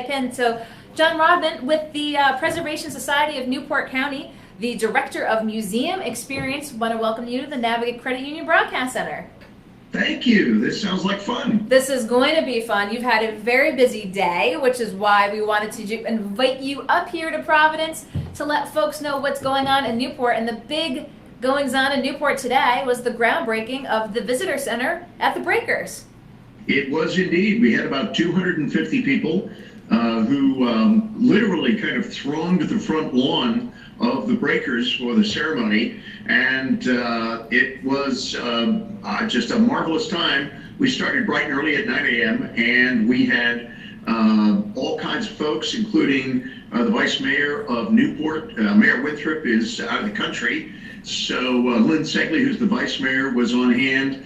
Pin. So, John Rodman with the Preservation Society of Newport County, the Director of Museum Experience, want to welcome you to the Navigate Credit Union Broadcast Center. Thank you. This sounds like fun. This is going to be fun. You've had a very busy day, which is why we wanted to invite you up here to Providence to let folks know what's going on in Newport. And the big goings on in Newport today was the groundbreaking of the Visitor Center at the Breakers. It was indeed. We had about 250 people who literally kind of thronged the front lawn of the Breakers for the ceremony, and it was just a marvelous time. We started bright and early at 9 a.m. and we had all kinds of folks, including the Vice Mayor of Newport. Mayor Winthrop is out of the country, so Lynn Segley, who's the Vice Mayor, was on hand.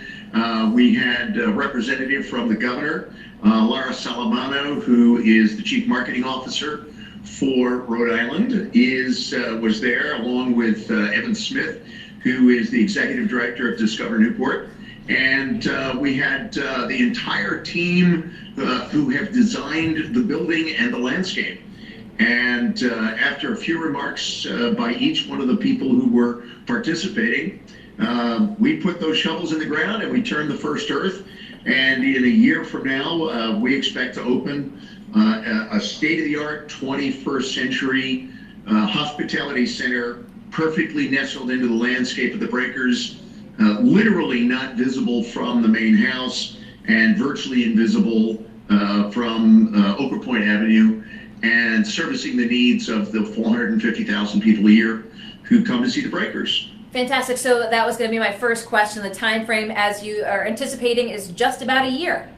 We had a representative from the governor, Laura Salamano, who is the Chief Marketing Officer for Rhode Island, was there, along with Evan Smith, who is the Executive Director of Discover Newport. And we had the entire team who have designed the building and the landscape. And after a few remarks by each one of the people who were participating, we put those shovels in the ground and we turned the first earth. And in a year from now, we expect to open a state-of-the-art 21st century hospitality center, perfectly nestled into the landscape of the Breakers, literally not visible from the main house and virtually invisible from Okra Point Avenue, and servicing the needs of the 450,000 people a year who come to see the Breakers. Fantastic. So that was going to be my first question. The time frame, as you are anticipating, is just about a year.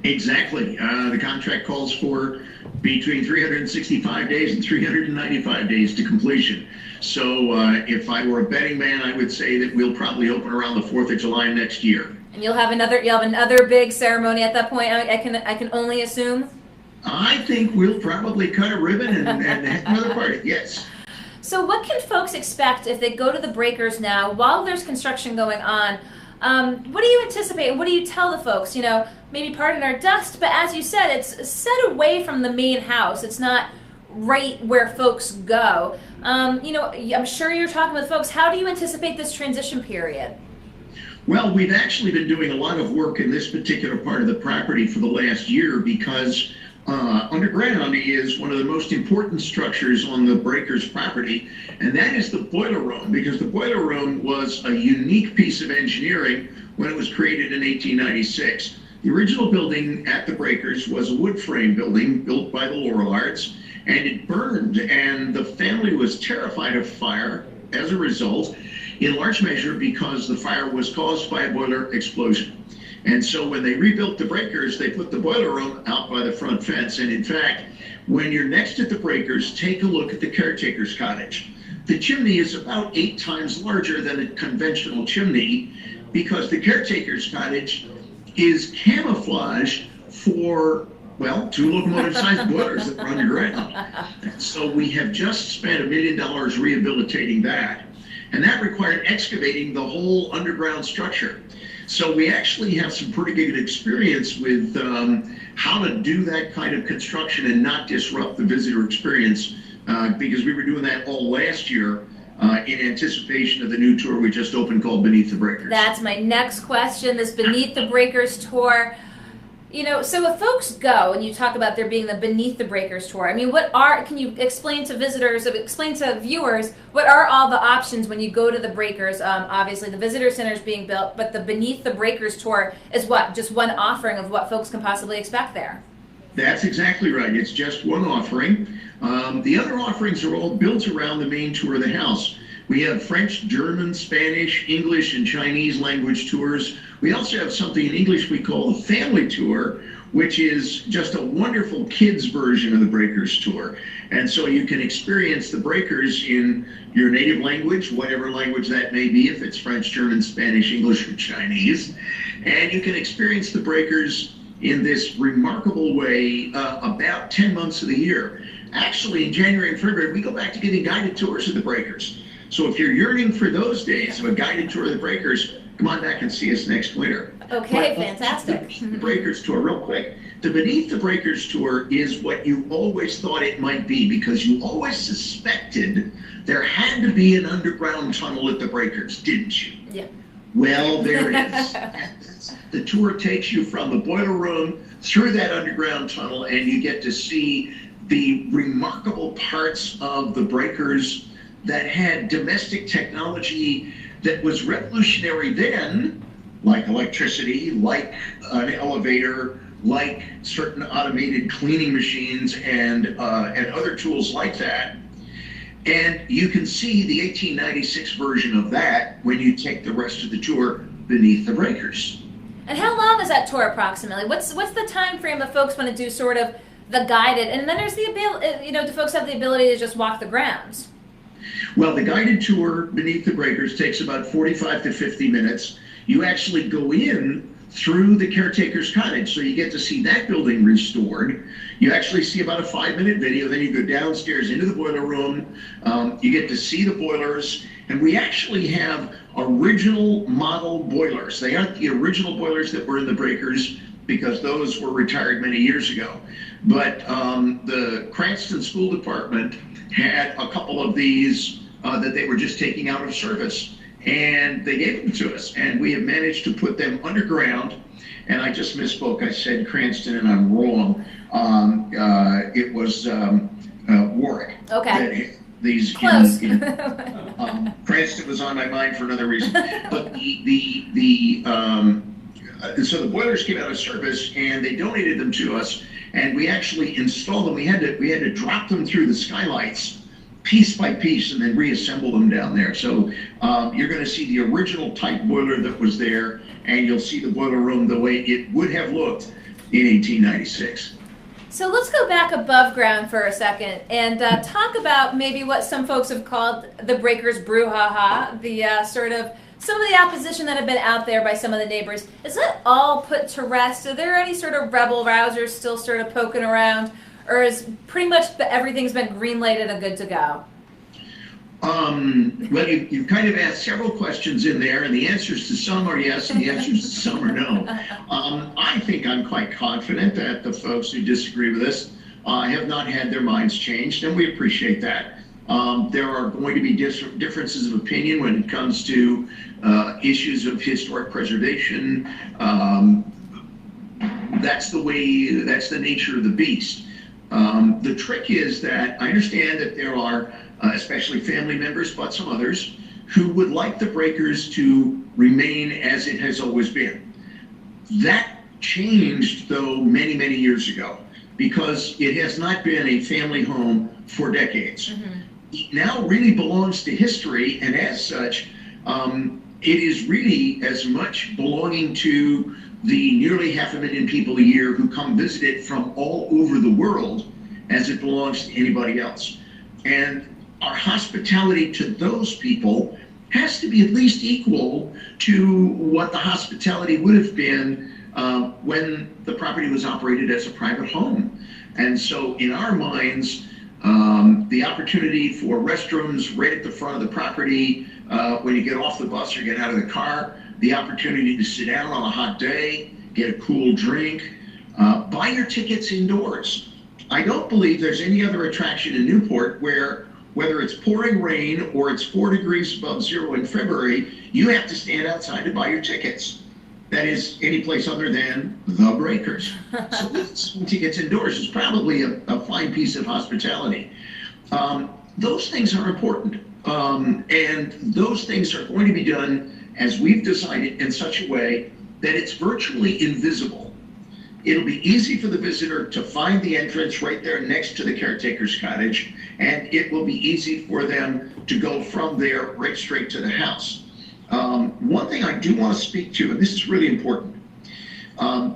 Exactly. The contract calls for between 365 days and 395 days to completion. So if I were a betting man, I would say that we'll probably open around the 4th of July next year. And you'll have another big ceremony at that point. I can only assume. I think we'll probably cut a ribbon and have another party. Yes. So what can folks expect if they go to the Breakers now while there's construction going on? What do you anticipate? What do you tell the folks? You know, maybe pardon our dust, but as you said, it's set away from the main house. It's not right where folks go. I'm sure you're talking with folks. How do you anticipate this transition period? Well, we've actually been doing a lot of work in this particular part of the property for the last year because underground is one of the most important structures on the Breakers property, and that is the boiler room, because the boiler room was a unique piece of engineering when it was created in 1896. The original building at the Breakers was a wood frame building built by the Lorellards, and it burned, and the family was terrified of fire as a result, in large measure because the fire was caused by a boiler explosion. And so when they rebuilt the Breakers, they put the boiler room out by the front fence. And in fact, when you're next to the Breakers, take a look at the caretaker's cottage. The chimney is about 8 times larger than a conventional chimney because the caretaker's cottage is camouflage for, well, 2 locomotive-sized boilers that run underground. So we have just spent $1 million rehabilitating that. And that required excavating the whole underground structure. So we actually have some pretty good experience with how to do that kind of construction and not disrupt the visitor experience because we were doing that all last year in anticipation of the new tour we just opened called Beneath the Breakers. That's my next question, this Beneath the Breakers tour. You know, so if folks go and you talk about there being the Beneath the Breakers tour, I mean, can you explain to visitors, explain to viewers, what are all the options when you go to the Breakers? Obviously, the visitor center is being built, but the Beneath the Breakers tour is what? Just one offering of what folks can possibly expect there. That's exactly right. It's just one offering. The other offerings are all built around the main tour of the house. We have French, German, Spanish, English, and Chinese language tours. We also have something in English we call the Family Tour, which is just a wonderful kids version of the Breakers tour. And so you can experience the Breakers in your native language, whatever language that may be, if it's French, German, Spanish, English, or Chinese. And you can experience the Breakers in this remarkable way about 10 months of the year. Actually, in January and February, we go back to giving guided tours of the Breakers. So if you're yearning for those days of a guided tour of the Breakers, come on back and see us next winter. Okay, fantastic. The Breakers Tour, real quick. The Beneath the Breakers Tour is what you always thought it might be, because you always suspected there had to be an underground tunnel at the Breakers, didn't you? Yeah. Well, there it is. The tour takes you from the boiler room through that underground tunnel, and you get to see the remarkable parts of the Breakers that had domestic technology that was revolutionary then, like electricity, like an elevator, like certain automated cleaning machines and other tools like that. And you can see the 1896 version of that when you take the rest of the tour Beneath the Breakers. And how long is that tour approximately? What's the time frame that folks want to do sort of the guided? And then there's the ability, do folks have the ability to just walk the grounds? Well, the guided tour Beneath the Breakers takes about 45 to 50 minutes. You actually go in through the caretaker's cottage, so you get to see that building restored. You actually see about a 5-minute video, then you go downstairs into the boiler room. You get to see the boilers, and we actually have original model boilers. They aren't the original boilers that were in the Breakers, because those were retired many years ago. But the Cranston School Department had a couple of these that they were just taking out of service, and they gave them to us, and we have managed to put them underground. And I just misspoke. I said Cranston, and I'm wrong. It was Warwick. Okay. These close. Cranston was on my mind for another reason. But so the boilers came out of service, and they donated them to us, and we actually installed them. We had to drop them through the skylights piece by piece and then reassemble them down there. So you're going to see the original type boiler that was there, and you'll see the boiler room the way it would have looked in 1896. So let's go back above ground for a second and talk about maybe what some folks have called the Breakers brouhaha, the sort of some of the opposition that have been out there by some of the neighbors. Is that all put to rest? Are there any sort of rebel rousers still sort of poking around? Or is pretty much everything's been green-lighted and good to go? Well, you've kind of asked several questions in there, and the answers to some are yes, and the answers to some are no. I think I'm quite confident that the folks who disagree with us have not had their minds changed, and we appreciate that. There are going to be differences of opinion when it comes to issues of historic preservation. That's the nature of the beast. The trick is that I understand that there are, especially family members, but some others, who would like the Breakers to remain as it has always been. That changed, though, many, many years ago, because it has not been a family home for decades. Mm-hmm. It now really belongs to history, and as such, it is really as much belonging to the nearly 500,000 people a year who come visit it from all over the world as it belongs to anybody else. And our hospitality to those people has to be at least equal to what the hospitality would have been when the property was operated as a private home. And so in our minds, the opportunity for restrooms right at the front of the property when you get off the bus or get out of the car, the opportunity to sit down on a hot day, get a cool drink, buy your tickets indoors. I don't believe there's any other attraction in Newport where, whether it's pouring rain or it's 4 degrees above zero in February, you have to stand outside to buy your tickets. That is any place other than the Breakers. So tickets indoors is probably a fine piece of hospitality. Those things are important. And those things are going to be done as we've decided in such a way that it's virtually invisible. It'll be easy for the visitor to find the entrance right there next to the caretaker's cottage, and it will be easy for them to go from there right straight to the house. One thing I do want to speak to, and this is really important,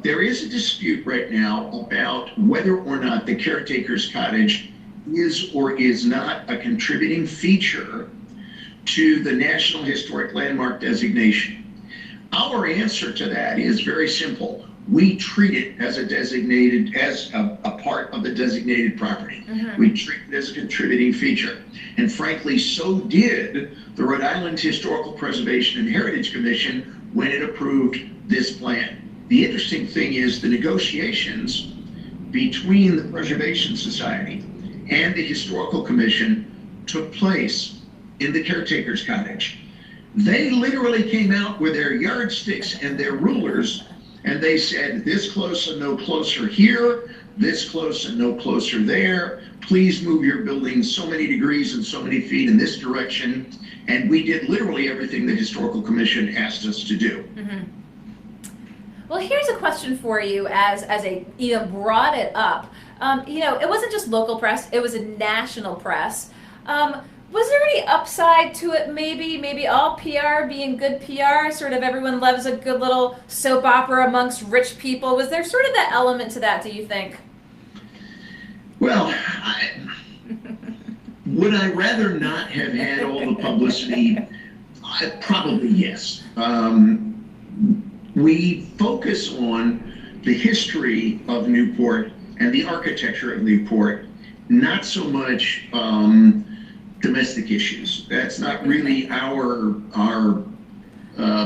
there is a dispute right now about whether or not the caretaker's cottage is or is not a contributing feature to the National Historic Landmark designation. Our answer to that is very simple. We treat it as a part of the designated property. Mm-hmm. We treat it as a contributing feature. And frankly, so did the Rhode Island Historical Preservation and Heritage Commission when it approved this plan. The interesting thing is the negotiations between the Preservation Society and the Historical Commission took place in the caretaker's cottage. They literally came out with their yardsticks and their rulers, and they said, this close and no closer here, this close and no closer there. Please move your building so many degrees and so many feet in this direction. And we did literally everything the Historical Commission asked us to do. Mm-hmm. Well, here's a question for you as a, brought it up. It wasn't just local press, it was a national press. Was there any upside to it, maybe all PR being good PR, sort of everyone loves a good little soap opera amongst rich people? Was there sort of that element to that, do you think? Well, would I rather not have had all the publicity? Probably yes. We focus on the history of Newport and the architecture of Newport, not so much domestic issues. That's not really our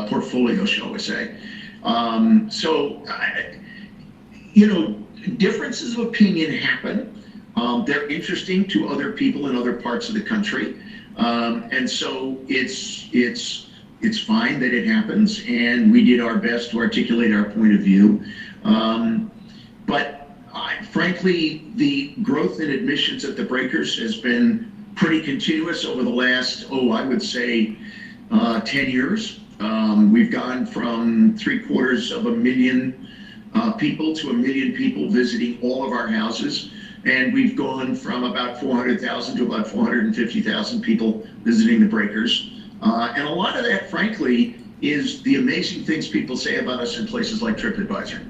portfolio, shall we say. Differences of opinion happen. They're interesting to other people in other parts of the country. And so it's fine that it happens, and we did our best to articulate our point of view. Frankly, the growth in admissions at the Breakers has been pretty continuous over the last, I would say 10 years. We've gone from 750,000 people to 1 million people visiting all of our houses. And we've gone from about 400,000 to about 450,000 people visiting the Breakers. And a lot of that, frankly, is the amazing things people say about us in places like TripAdvisor.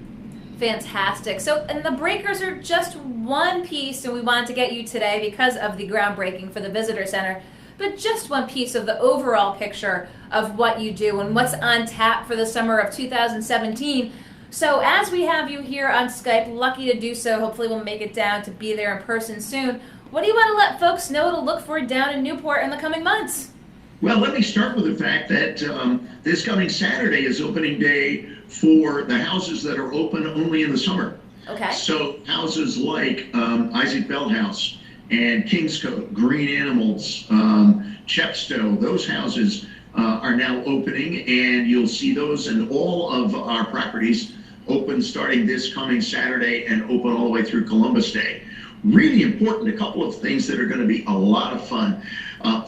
Fantastic. So, and the Breakers are just one piece, and we wanted to get you today because of the groundbreaking for the Visitor Center, but just one piece of the overall picture of what you do and what's on tap for the summer of 2017. So as we have you here on Skype, lucky to do so, hopefully we'll make it down to be there in person soon. What do you want to let folks know to look for down in Newport in the coming months? Well, let me start with the fact that this coming Saturday is opening day for the houses that are open only in the summer. Okay. So houses like Isaac Bell House and Kingscote, Green Animals, Chepstow, those houses are now opening, and you'll see those in all of our properties open starting this coming Saturday and open all the way through Columbus Day. Really important, a couple of things that are going to be a lot of fun.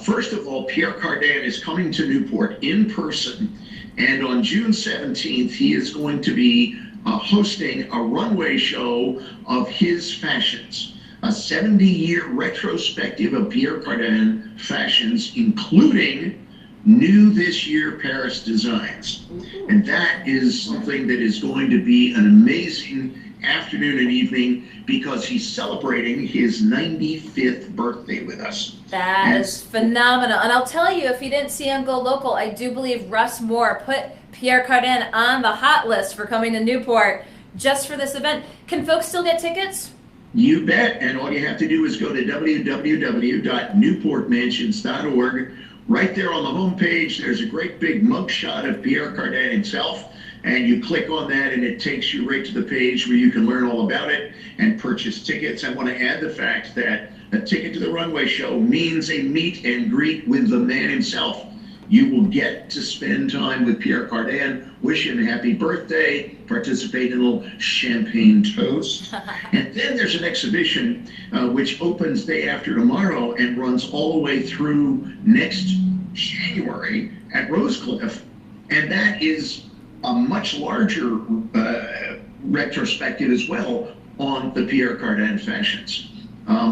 First of all, Pierre Cardin is coming to Newport in person, and on June 17th, he is going to be hosting a runway show of his fashions, a 70-year retrospective of Pierre Cardin fashions, including new this year Paris designs. And that is something that is going to be an amazing afternoon and evening because he's celebrating his 95th birthday with us. That is phenomenal. And I'll tell you, if you didn't see him go local, I do believe Russ Moore put Pierre Cardin on the hot list for coming to Newport just for this event. Can folks still get tickets? You bet. And all you have to do is go to www.newportmansions.org. Right there on the homepage, there's a great big mugshot of Pierre Cardin himself, and you click on that and it takes you right to the page where you can learn all about it and purchase tickets. I want to add the fact that a ticket to the runway show means a meet and greet with the man himself. You will get to spend time with Pierre Cardin, wish him a happy birthday, participate in a little champagne toast. And then there's an exhibition which opens day after tomorrow and runs all the way through next January at Rosecliff. And that is a much larger retrospective as well on the Pierre Cardin fashions.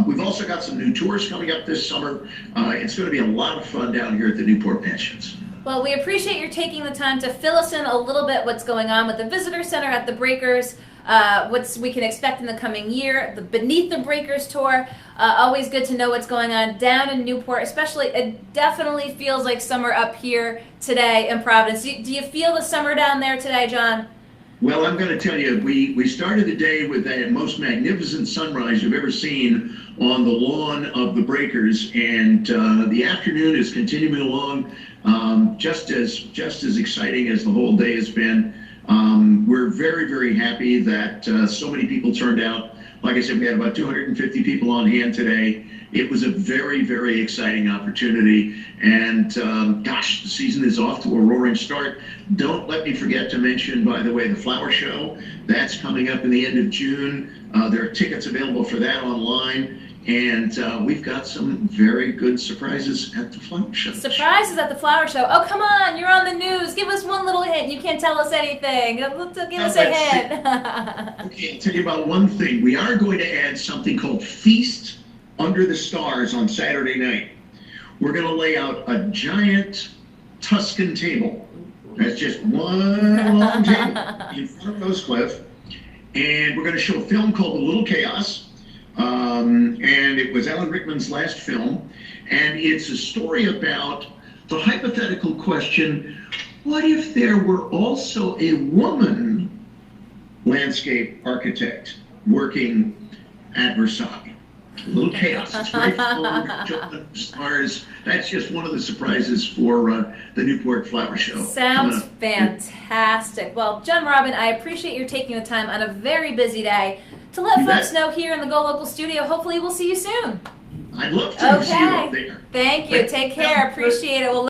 We've also got some new tours coming up this summer. It's going to be a lot of fun down here at the Newport Mansions. Well, we appreciate your taking the time to fill us in a little bit what's going on with the Visitor Center at the Breakers, what we can expect in the coming year, the Beneath the Breakers tour. Always good to know what's going on down in Newport, especially it definitely feels like summer up here today in Providence. Do you feel the summer down there today, John? Well, I'm going to tell you, we started the day with the most magnificent sunrise you've ever seen on the lawn of the Breakers, and the afternoon is continuing along just as exciting as the whole day has been. We're very, very happy that so many people turned out. Like I said, we had about 250 people on hand today. It was a very, very exciting opportunity. And gosh, the season is off to a roaring start. Don't let me forget to mention, by the way, the flower show. That's coming up in the end of June. There are tickets available for that online. And we've got some very good surprises at the flower show. Surprises at the flower show. Oh, come on, you're on the news. Give us one little hint. You can't tell us anything. Give us a hint. Okay, I'll tell you about one thing. We are going to add something called Feast Under the Stars on Saturday night. We're going to lay out a giant Tuscan table. That's just one long table in front of Rosecliff. And we're going to show a film called The Little Chaos. And it was Alan Rickman's last film. And it's a story about the hypothetical question, what if there were also a woman landscape architect working at Versailles? A little chaos. It's very fun. Stars. That's just one of the surprises for the Newport Flower Show. Sounds fantastic. Well, John Rodman, I appreciate your taking the time on a very busy day to let folks know here in the Go Local studio. Hopefully we'll see you soon. I'd love to see you up there. Thank you. Take care. Appreciate it. Well,